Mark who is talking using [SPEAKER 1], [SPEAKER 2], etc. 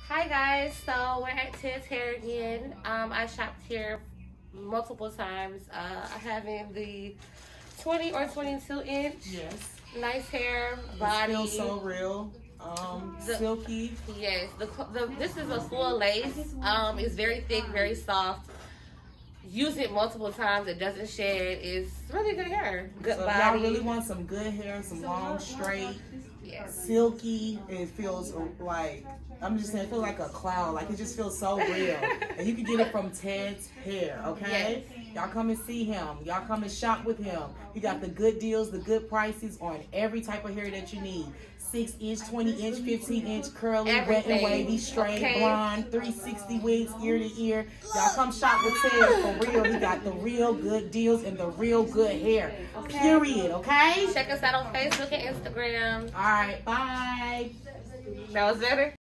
[SPEAKER 1] Hi guys, so we're at TedHair again. I shopped here multiple times. I have in the 20 or 22 inch.
[SPEAKER 2] Yes.
[SPEAKER 1] Nice hair, body.
[SPEAKER 2] It feels so real. Silky.
[SPEAKER 1] Yes, this is a full lace. It's very thick, very soft. Use it multiple times. It doesn't shed. It's really good hair. Good
[SPEAKER 2] So
[SPEAKER 1] body.
[SPEAKER 2] if y'all really want some good hair, some long, straight, silky, it feels like, I'm just saying, it feels like a cloud. Like, it just feels so real. And you can get it from Ted's Hair, okay? Yes. Y'all come and see him. Y'all come and shop with him. He got the good deals, the good prices on every type of hair that you need. 6 inch, 20 inch, 15 inch, curly, wet and wavy, straight, blonde, 360 wigs, ear to ear. Y'all come shop with Ted for real. He got the real good deals and the real good hair. Period, okay?
[SPEAKER 1] Check us out on Facebook and Instagram.
[SPEAKER 2] All right, bye.
[SPEAKER 1] That was better?